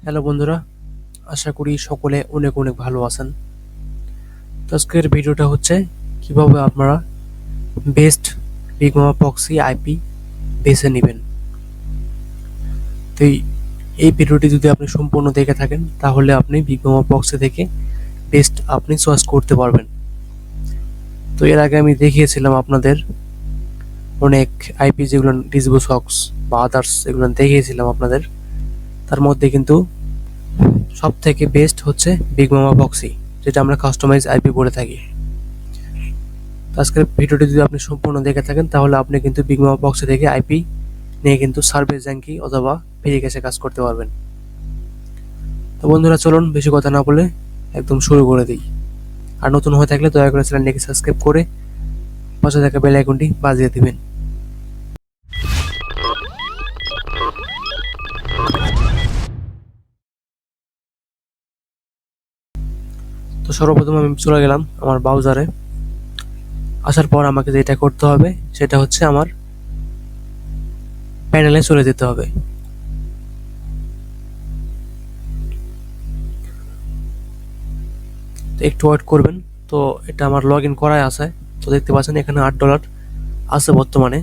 Hello বন্ধুরা, আশা করি সকলে অনেক অনেক ভালো আছেন। তো আজকের ভিডিওটা হচ্ছে কিভাবে আপনারা বেস্ট বিগমামা প্রক্সি আইপি বেছে নেবেন। তো এই ভিডিওটি যদি আপনি সম্পূর্ণ দেখে থাকেন তাহলে আপনি বিগমামা প্রক্সি থেকে বেস্ট আপনি চয়েস করতে পারবেন। তো এর আগে আমি দেখিয়েছিলাম আপনাদের অনেক আইপি যেগুলো ডিসবো সক্স বা আদার্স এগুলো দেখিয়েছিলাম আপনাদের। তার মধ্যে কিন্তু সব থেকে বেস্ট হচ্ছে বিগমামা প্রক্সি, যেটা আমরা কাস্টমাইজ আইপি বলে থাকি। আজকের ভিডিওটি যদি আপনি সম্পূর্ণ দেখে থাকেন তাহলে আপনি কিন্তু বিগমামা প্রক্সি থেকে আইপি নিয়ে কিন্তু সার্ভে জ্যাঙ্কি অথবা ফ্রি ক্যাশে কাজ করতে পারবেন। তো বন্ধুরা চলুন বেশি কথা না বলে একদম শুরু করে দিই। আর নতুন হয়ে থাকলে দয়া করে চ্যানেলটিকে সাবস্ক্রাইব করে পাশে থাকা বেল আইকনটি বাজিয়ে দিবেন। তো সর্বপ্রথম আমি চলে গেলাম আমার ব্রাউজারে। আসার পর আমাকে যেটা করতে হবে সেটা হচ্ছে আমার প্যানেলে চলে যেতে হবে। একটু ওয়েট করবেন। তো এটা আমার লগ ইন করাই আছে। তো দেখতে পাচ্ছেন এখানে $8 আছে বর্তমানে।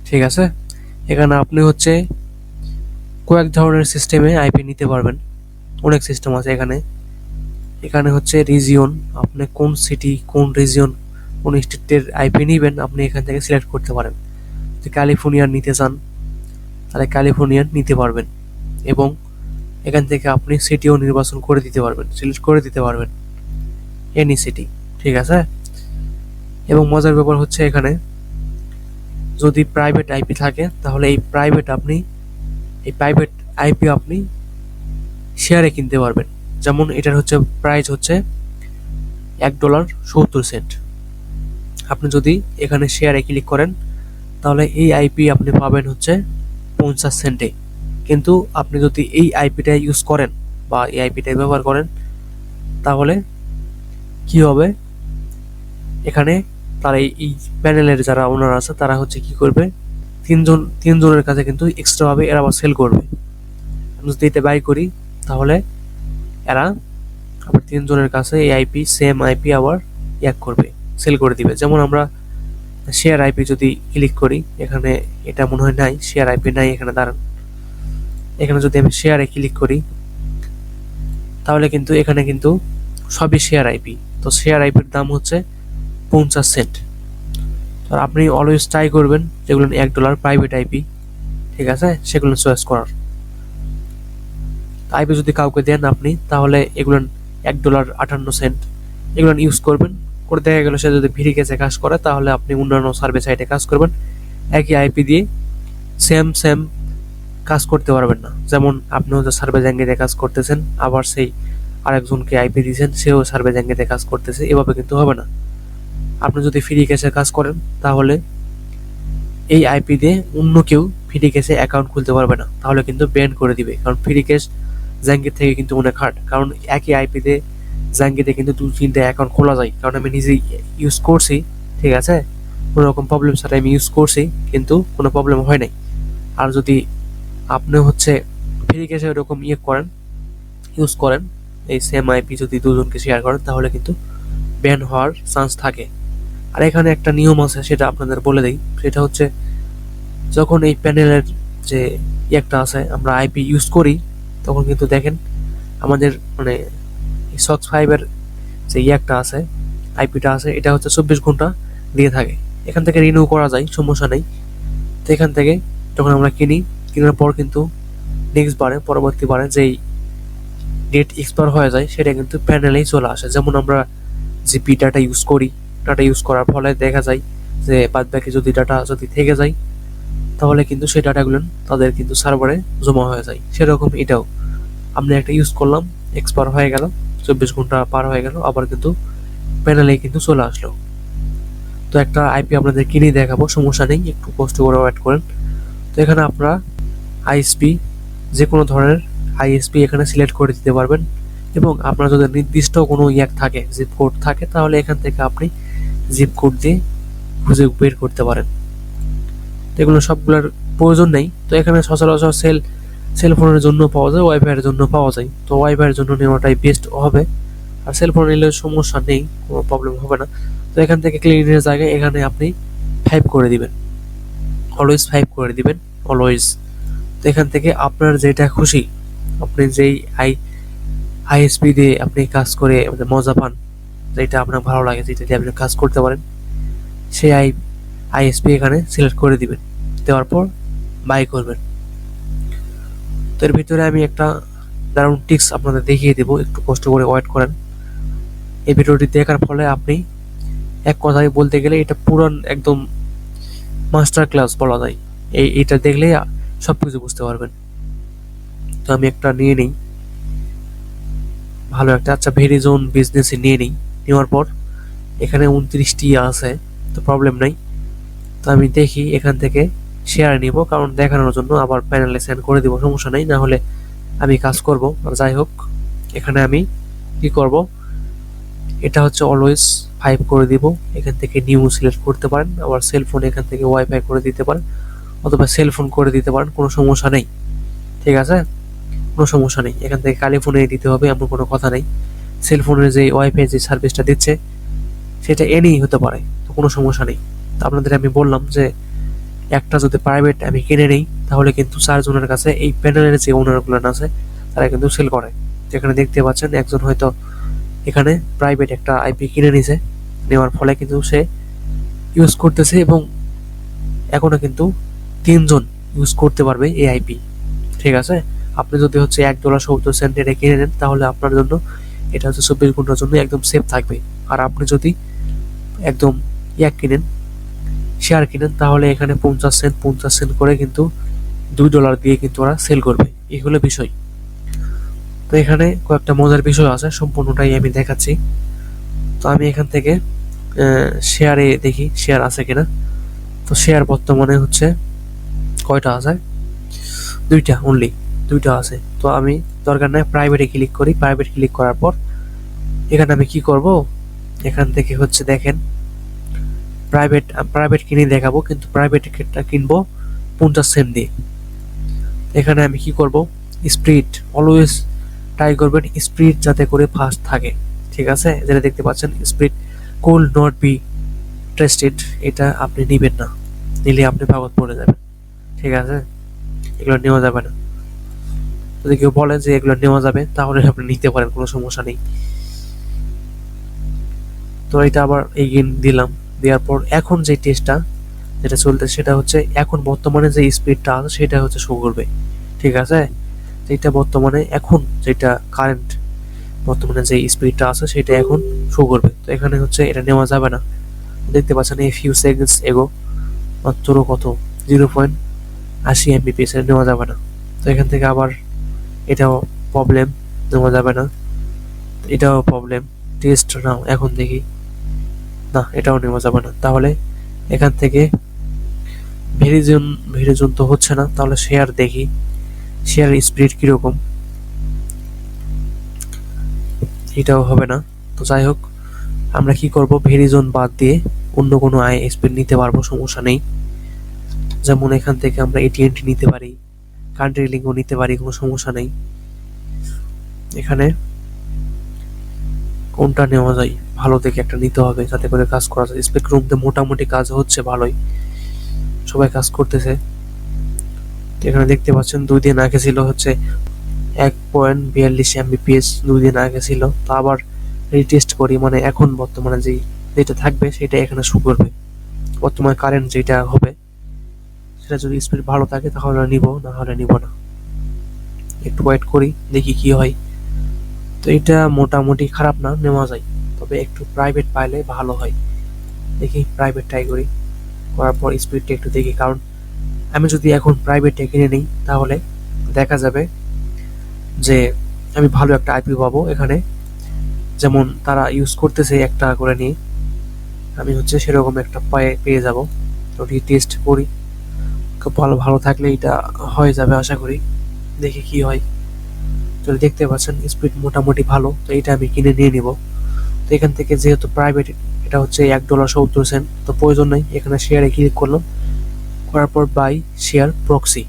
ঠিক আছে, এখানে আপনি হচ্ছে কয়েক ধরনের সিস্টেমে আইপি নিতে পারবেন। অনেক সিস্টেম আছে এখানে। এখানে হচ্ছে রিজিয়ন, আপনি কোন সিটি, কোন রিজিয়ন, কোন স্টেটের আইপি নেবেন আপনি এখান থেকে সিলেক্ট করতে পারেন। যদি ক্যালিফোর্নিয়ার নিতে চান তাহলে ক্যালিফোর্নিয়ান নিতে পারবেন, এবং এখান থেকে আপনি সিটিও নির্বাচন করে দিতে পারবেন, সিলেক্ট করে দিতে পারবেন এনি সিটি। ঠিক আছে, এবং মজার ব্যাপার হচ্ছে এখানে যদি প্রাইভেট আইপি থাকে তাহলে এই প্রাইভেট আইপি আপনি শেয়ারে কিনতে পারবেন। যেমন এটার হচ্ছে প্রাইস হচ্ছে $1.70। আপনি যদি এখানে শেয়ারে ক্লিক করেন তাহলে এই আইপি আপনি পাবেন হচ্ছে 50 সেন্টে। কিন্তু আপনি যদি এই আইপিটা ইউজ করেন বা এই আইপিটা ব্যবহার করেন তাহলে কি হবে, এখানে তারা এই প্যানেলের যারা ওনার আছে তারা হচ্ছে কি করবে, তিনজনের কাছে কিন্তু এক্সট্রা ভাবে এরা আবার সেল করবে। আমি যদি এটা বাই করি তাহলে এরা আবার তিনজনের কাছে এই আইপি সেম আইপি আবার করবে, সেল করে দিবে। যেমন আমরা শেয়ার আইপি যদি ক্লিক করি, এখানে এটা মনে হয় নাই, শেয়ার আইপি নাই এখানে, দাঁড়ান। এখানে যদি আমি শেয়ারে ক্লিক করি তাহলে কিন্তু এখানে কিন্তু সবই শেয়ার আইপি। তো শেয়ার আইপির দাম হচ্ছে 50 সেন্ট। আর আপনি অলওয়েজ ট্রাই করবেন যেগুলো $1 প্রাইভেট আইপি, ঠিক আছে, সেগুলো চয়েস করার। আইপি যদি কাউকে দেন আপনি তাহলে এগুলো $1.58 এগুলো ইউজ করবেন। করে দেখা গেল সে যদি ফ্রি কেসে কাজ করে তাহলে আপনি অন্যান্য সার্ভে সাইটে কাজ করবেন, একই আইপি দিয়ে সেম কাজ করতে পারবেন না। যেমন আপনি হচ্ছে সার্ভে জ্যাঙ্গিতে কাজ করতেছেন, আবার সেই আরেকজনকে আইপি দিয়েছেন, সেও সার্ভে জ্যাঙ্গিতে কাজ করতেছে, এভাবে কিন্তু হবে না। আপনি যদি ফ্রি কেসে কাজ করেন তাহলে এই আইপি দিয়ে অন্য কেউ ফ্রি কেসে অ্যাকাউন্ট খুলতে পারবে না, তাহলে কিন্তু ব্যান করে দিবে। কারণ ফ্রি কেস জ্যাঙ্গির থেকে কিন্তু অনেক হার্ড, কারণ একই আইপিতে জ্যাঙ্গিতে কিন্তু 2-3টে অ্যাকাউন্ট খোলা যায়। কারণ আমি নিজেই ইউজ করছি, ঠিক আছে, কোনো রকম প্রবলেম ছাড়া আমি ইউজ করছি, কিন্তু কোনো প্রবলেম হয় নাই। আর যদি আপনি হচ্ছে ফ্রি কেসে এরকম ইউজ করেন এই সেম আইপি যদি দুজনকে শেয়ার করেন তাহলে কিন্তু ব্যান হওয়ার চান্স থাকে। আর এখানে একটা নিয়ম আছে, সেটা আপনাদের বলে দিই। সেটা হচ্ছে যখন এই প্যানেলের যে একটা আছে আমরা আইপি ইউজ করি তখন কিন্তু দেখেন আমাদের মানে সক্স 5-এর যে একটা আছে, আইপিটা আছে, এটা হচ্ছে 24 ঘন্টা দিয়ে থাকে। এখান থেকে রিনিউ করা যায়, সমস্যা নেই। তো এখান থেকে যখন আমরা কেনার পর কিন্তু নেক্সট বারে পরবর্তী বারে যেই ডেট এক্সপায়ার হয়ে যায় সেটা কিন্তু প্যানেলেই চলে আসে। যেমন আমরা জিপি ডাটা ইউজ করি, ডাটা ইউজ করার ফলে দেখা যায় যে বাদ বাকি যদি ডাটা যদি থেকে যায় তাহলে কিন্তু সেই ডাটাগুলো তাদের কিন্তু সার্ভারে জমা হয়ে যায়। সেরকম এটাও আপনি একটা ইউজ করলাম, এক্সপায়ার হয়ে গেল, 24 ঘন্টা পার হয়ে গেল, আবার কিন্তু প্যানেলে কিন্তু চলে আসলো। তো একটা আইপি আপনাদের কিনে দেখাবো, সমস্যা নেই, একটু কষ্ট করে ওয়েট করেন। তো এখানে আপনারা আইএসপি যে কোনো ধরনের আইএসপি এখানে সিলেক্ট করে দিতে পারবেন, এবং আপনার যদি নির্দিষ্ট কোনো থাকে, জিপ কোড থাকে, তাহলে এখান থেকে আপনি জিপ কোড দিয়ে খুঁজে বের করতে পারেন। তো এগুলো সবগুলোর প্রয়োজন নেই। তো এখানে সচরাচর সেল সেলফোনের জন্য পাওয়া যায়, ওয়াইফাইয়ের জন্য পাওয়া যায়। তো ওয়াইফাইয়ের জন্য নেওয়াটাই বেস্ট হবে। আর সেলফোন নিলে সমস্যা নেই, কোনো প্রবলেম হবে না। তো এখান থেকে ক্লিনের জায়গায় এখানে আপনি 5 করে দিবেন, অলওয়েজ 5 করে দিবেন, অলওয়েজ। তো এখান থেকে আপনার যেটা খুশি, আপনি যেই আইএসপি দিয়ে আপনি কাজ করে মজা পান, যেটা আপনার ভালো লাগে, যেটা দিয়ে আপনি কাজ করতে পারেন, সেই আইএসপি এখানে সিলেক্ট করে দিবেন। দেওয়ার পর বাই করবেন। তো এর ভিতরে আমি একটা দারুণ টিক্স আপনাদের দেখিয়ে দেবো, একটু কষ্ট করে ওয়েট করেন। এই ভিডিওটি দেখার ফলে আপনি এক কথায় বলতে গেলে এটা পুরান একদম মাস্টার ক্লাস বলা যায়। এটা দেখলে সবকিছু বুঝতে পারবেন। তো আমি একটা নিয়ে নিই, ভালো একটা, আচ্ছা ভেরিজোন বিজনেসে নিয়ে নিই। নেওয়ার পর এখানে 29টি আছে, তো প্রবলেম নাই। তো আমি দেখি এখান থেকে শেয়ার নিব, কারণ দেখানোর জন্য আবার প্যানেলে সেন্ড করে দিব, সমস্যা নেই, না হলে আমি কাজ করব। আর যাই হোক, এখানে আমি কি করব, এটা হচ্ছে অলওয়েজ 5 করে দিব। এখান থেকে নিউ সিলেক্ট করতে পারেন, আবার সেলফোন এখান থেকে ওয়াইফাই করে দিতে পারেন, অথবা সেলফোন করে দিতে পারেন, কোনো সমস্যা নেই। ঠিক আছে, কোনো সমস্যা নেই। এখান থেকে কালিফোনে দিতে হবে এমন কোনো কথা নেই। সেলফোনের যে ওয়াইফাই যে সার্ভিসটা দিচ্ছে সেটা এনেই হতে পারে, তো কোনো সমস্যা নেই। তো আপনাদের আমি বললাম যে একটা যদি প্রাইভেট আমি কিনে নিই, তাহলে কিন্তু 4 জনের কাছে এই প্যানেলের যে ওনারগুলো আছে তারা কিন্তু সেল করে। যেখানে দেখতে পাচ্ছেন একজন হয়তো এখানে প্রাইভেট একটা আইপি কিনে নিছে, নেওয়ার ফলে কিন্তু সে ইউজ করতেছে, এবং এখনো কিন্তু 3 জন ইউজ করতে পারবে এই আইপি। ঠিক আছে, আপনি যদি হচ্ছে $1.70 এটা কিনে নেন, তাহলে আপনার জন্য এটা হচ্ছে 24 ঘন্টার জন্য একদম সেফ থাকবে। আর আপনি যদি একদম কিনেন, শেয়ার কিনেন, তাহলে এখানে 50 সেন্ট করে কিন্তু $2 দিয়ে কিন্তু ওরা সেল করবে। এই হলো বিষয়। তো এখানে কয়েকটা মজার বিষয় আছে, সম্পূর্ণটাই আমি দেখাচ্ছি। তো আমি এখান থেকে শেয়ারে দেখি শেয়ার আছে কিনা। তো শেয়ার বর্তমানে হচ্ছে কয়টা আছে, 2টা অনলি, 2টা আছে। তো আমি দরকার নাই, প্রাইভেটে ক্লিক করি। প্রাইভেট ক্লিক করার পর এখানে আমি কি করব, এখান থেকে হচ্ছে দেখেন প্রাইভেট কিনে দেখাবো, কিন্তু প্রাইভেট কিনবো 50 সেন্ট দিয়ে। এখানে আমি কি করব, স্পিড অলওয়েজ ট্রাই করবেন, স্পিড যাতে করে ফাস্ট থাকে। ঠিক আছে, যেটা দেখতে পাচ্ছেন speed cool not be trusted, এটা আপনি নিবেন না, নিলে আপনি পাগল পড়ে যাবেন। ঠিক আছে, এগুলো নেওয়া যাবে না। যদি কেউ বলে যে এগুলো নেওয়া যাবে, তাহলে আপনি নিতে পারেন, কোনো সমস্যা নেই। তো এটা আবার এগেইন দিলাম। দেওয়ার পর এখন যে টেস্টটা যেটা চলতে, সেটা হচ্ছে এখন বর্তমানে যে স্পিডটা আছে সেটা হচ্ছে শো করবে। ঠিক আছে, যেটা বর্তমানে এখন যেটা কারেন্ট বর্তমানে যে স্পিডটা আছে সেটা এখন শো করবে। তো এখানে হচ্ছে এটা নেওয়া যাবে না। দেখতে পাচ্ছেন এই ফিউ সেকেন্ডস এগো মাত্র কত 0.80 MBPS এর নেওয়া যাবে না। তো এখান থেকে আবার এটাও প্রবলেম, নেওয়া যাবে না। এটাও প্রবলেম, টেস্ট নাও, এখন দেখি, না এটাও নেওয়া যাবে না। তাহলে এখান থেকে ভেরিজন তো হচ্ছে না, তাহলে শেয়ার দেখি, শেয়ার স্পিড কিরকম, এটাও হবে না। তো যাই হোক, আমরা কি করব, ভেরিজন বাদ দিয়ে অন্য কোনো স্পিড নিতে পারবো, সমস্যা নেই। যেমন এখান থেকে আমরা AT&T নিতে পারি, কান্ট্রি লিঙ্কও নিতে পারি, কোনো সমস্যা নেই। এখানে কোনটা নেওয়া যায়, ভালো দেখে একটা নিতে হবে যাতে করে কাজ করা যায়। স্পেকট্রামতে মোটামুটি কাজ হচ্ছে ভালোই, সবাই কাজ করতেছে। এখানে দেখতে পাচ্ছেন 2 দিন আগে ছিল হচ্ছে 1.42 MBPS, 2 দিন আগে ছিল। তো আবার রিটেস্ট করি, মানে এখন বর্তমানে যেটা থাকবে সেটা এখানে শো করবে। বর্তমানে কারেন্ট যেটা হবে সেটা যদি স্পিড ভালো থাকে তাহলে নিব, না হলে নিব না। একটু ওয়েট করি, দেখি কি হয়। তো এটা মোটামুটি খারাপ না, নেওয়া যায়, তবে একটু প্রাইভেট পাইলে ভালো হয়। দেখি প্রাইভেট ট্রাই করি, করার পর স্পিডটা একটু দেখি, কারণ আমি যদি এখন প্রাইভেটটা কিনে নিই তাহলে দেখা যাবে যে আমি ভালো একটা আইপি পাবো এখানে, যেমন তারা ইউজ করতেছে একটা করে নিয়ে, আমি হচ্ছে সেরকম একটা পেয়ে যাব। তো টেস্ট করি, খুব ভালো ভালো থাকলে এটা হয়ে যাবে আশা করি, দেখি কি হয়। তো দেখতে পাচ্ছেন স্পিড মোটামুটি ভালো, তো এটা আমি কিনে নিয়ে নিব। তো এখান থেকে যেহেতু প্রাইভেট, এটা হচ্ছে $1.70, তো প্রয়োজন নেই। এখানে শেয়ারে ক্লিক করলাম, করার পর বাই শেয়ার প্রক্সি,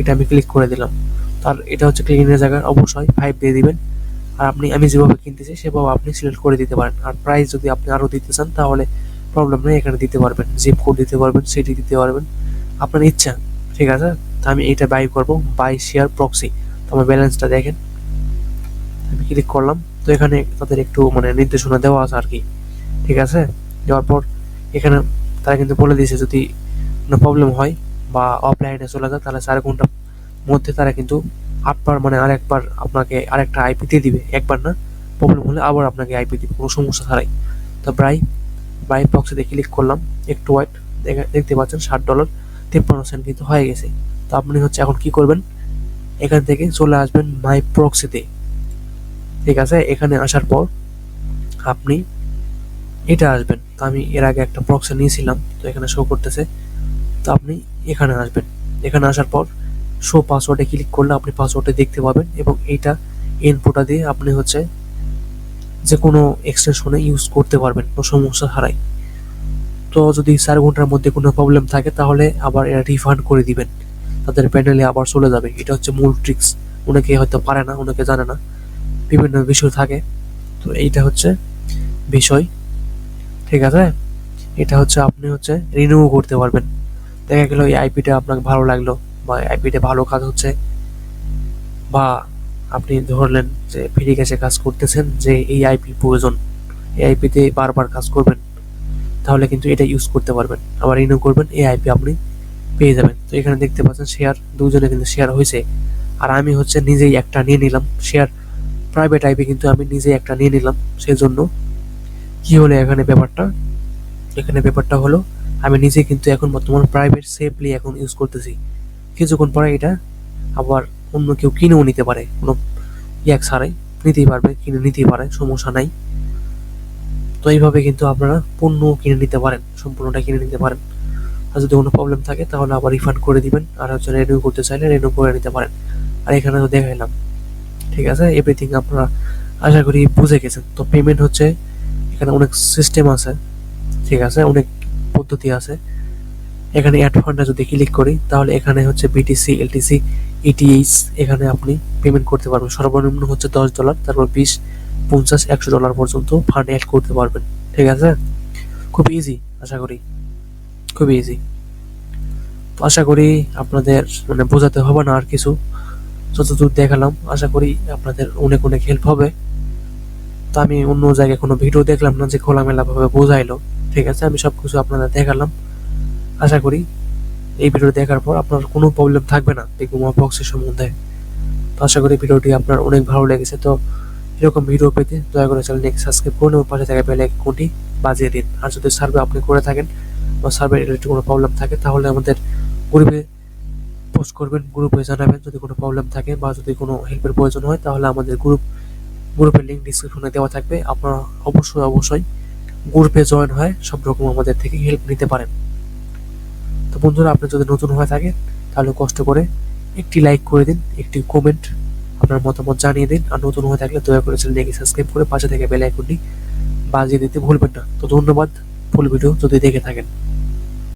এটা আমি ক্লিক করে দিলাম। তার এটা হচ্ছে ক্লিনের জায়গা, অবশ্যই 5 দিয়ে দিবেন। আর আমি যেভাবে কিনতেছি সেভাবে আপনি সিলেক্ট করে দিতে পারেন। আর প্রাইস যদি আপনি আরো দিতে চান তাহলে প্রবলেম নেই, এখানে দিতে পারবেন, জিপ কোড দিতে পারবেন, সিটি দিতে পারবেন, আপনার ইচ্ছা। ঠিক আছে, তো আমি এটা বাই করব, বাই শেয়ার প্রক্সি। তো আমার ব্যালেন্সটা দেখেন, আমি ক্লিক করলাম। তো এখানে তাদের একটু মানে নির্দেশনা দেওয়া আছে আর কি। ঠিক আছে, দেওয়ার পর এখানে তারা কিন্তু বলে দিয়েছে যদি কোনো প্রবলেম হয় বা অফলাইনে চলে যায় তাহলে 4 ঘন্টার মধ্যে তারা কিন্তু আপনার মানে আরেকবার আপনাকে আরেকটা আইপি দিয়ে দিবে। একবার না, প্রবলেম হলে আবার আপনাকে আইপি দিবে কোনো সমস্যা ছাড়াই। তো বাই প্রক্সিতে ক্লিক করলাম, একটু ওয়েট, দেখতে পাচ্ছেন $60.53 কিন্তু হয়ে গেছে। তো আপনি হচ্ছে এখন কি করবেন, এখান থেকে চলে আসবেন মাই প্রক্সিতে। ঠিক আছে, এখানে আসার পর আপনি এটা আসবেন। তো আমি এর আগে একটা প্রক্সি নিয়েছিলাম, তো এখানে শো করতেছে। তো আপনি এখানে আসবেন, এখানে আসার পর শো পাসওয়ার্ডে ক্লিক করলে আপনি পাসওয়ার্ডে দেখতে পাবেন, এবং এইটা ইনপুটটা দিয়ে আপনি হচ্ছে যে কোনো এক্সটেনশনে ইউজ করতে পারবেন কোনো সমস্যা ছাড়াই। তো যদি 4 ঘন্টার মধ্যে কোনো প্রবলেম থাকে তাহলে আবার এরা রিফান্ড করে দিবেন, তাদের প্যানেলে আবার চলে যাবে। এটা হচ্ছে মূল ট্রিক্স, অনেকে হয়তো পারে না, অনেকে জানে না, বিভিন্ন বিষয় থাকে। তো এইটা হচ্ছে বিষয়। ঠিক আছে, এটা হচ্ছে আপনি হচ্ছে রিনিউ করতে পারবেন। দেখা গেল এই আইপিটা আপনাকে ভালো লাগলো বা আইপিটা ভালো কাজ হচ্ছে, বা আপনি ধরলেন যে ফ্রি ক্যাশে কাজ করতেছেন, যে এই আইপি প্রয়োজন, এই আইপিতে বারবার কাজ করবেন, তাহলে কিন্তু এটা ইউজ করতে পারবেন। আবার রিনিউ করবেন, এই আইপি আপনি পেয়ে যাবেন। তো এখানে দেখতে পাচ্ছেন শেয়ার, দুজনে কিন্তু শেয়ার হয়েছে। আর আমি হচ্ছে নিজেই একটা নিয়ে নিলাম শেয়ার, প্রাইভেট আইপি কিন্তু আমি নিজেই একটা নিয়ে নিলাম। সেজন্য কি হলো এখানে ব্যাপারটা হলো আমি নিজে কিন্তু এখন বর্তমান প্রাইভেট সেফলি এখন ইউজ করতেছি। কিছুক্ষণ পরে এটা আবার অন্য কেউ কিনেও নিতে পারে, কোনো ইয়াক ছাড়াই নিতেই পারবে, কিনে নিতেই পারে, সমস্যা নাই। তো এইভাবে কিন্তু আপনারা পণ্য কিনে নিতে পারেন, সম্পূর্ণটা কিনে নিতে পারেন। আর যদি কোনো প্রবলেম থাকে তাহলে আবার রিফান্ড করে দিবেন, আর হচ্ছে রিনিউ করতে চাইলে রিনিউ করে নিতে পারেন। আর এখানে তো দেখাইলাম। ঠিক আছে, এভরিথিং আপনারা আশা করি বুঝে গেছেন। তো পেমেন্ট হচ্ছে এখানে অনেক সিস্টেম আছে, ঠিক আছে, অনেক পদ্ধতি আছে। এখানে অ্যাড ফান্ডে যদি ক্লিক করি তাহলে এখানে হচ্ছে বিটিসি, এলটিসি, ইটিএইচ, এখানে আপনি পেমেন্ট করতে পারবেন। সর্বনিম্ন হচ্ছে $10, তারপর 20, 50, $100 পর্যন্ত ফান্ড অ্যাড করতে পারবেন। ঠিক আছে, খুব ইজি, আশা করি খুব ইজি। তো আশা করি আপনাদের মানে বোঝাতে হবে না আর কিছু, যতদূর দেখালাম আশা করি আপনাদের অনেক অনেক হেল্প হবে। তো আমি অন্য জায়গায় কোনো ভিডিও দেখলাম না যে খোলামেলা ভাবে বোঝাইলো। ঠিক আছে, আমি সবকিছু আপনাদের দেখালাম। আশা করি এই ভিডিও দেখার পর আপনার কোনো প্রবলেম থাকবে না বিগমামা প্রক্সি সম্বন্ধে। তো আশা করি ভিডিওটি আপনার অনেক ভালো লেগেছে। তো এরকম ভিডিও পেতে দয়া করে চ্যানেলটি সাবস্ক্রাইব করুন এবং পাশে থাকা বেল আইকনটি বাজিয়ে দিন। আর যদি সার্ভে আপনি করে থাকেন বা সার্ভে রিলেটেড কোনো প্রবলেম থাকে তাহলে আমাদের গ্রুপে পোস্ট করবেন, গ্রুপে জানাবেন যদি কোনো প্রবলেম থাকে বা যদি কোনো হেল্পের প্রয়োজন হয়। তাহলে আমাদের গ্রুপের লিঙ্ক ডিসক্রিপশনে দেওয়া থাকবে, আপনারা অবশ্যই গ্রুপে জয়েন হয় সব রকম আমাদের থেকে হেল্প নিতে পারেন। তো বন্ধুরা, আপনি যদি নতুন হয়ে থাকেন তাহলে কষ্ট করে একটি লাইক করে দিন, একটি কমেন্ট আপনার মতামত জানিয়ে দিন। আর নতুন হয়ে থাকলে দয়া করে চ্যানেলটিকে সাবস্ক্রাইব করে পাশে থেকে বেল আইকনটি বাজিয়ে দিতে ভুলবেন না। তো ধন্যবাদ ফুল ভিডিও যদি দেখে থাকেন।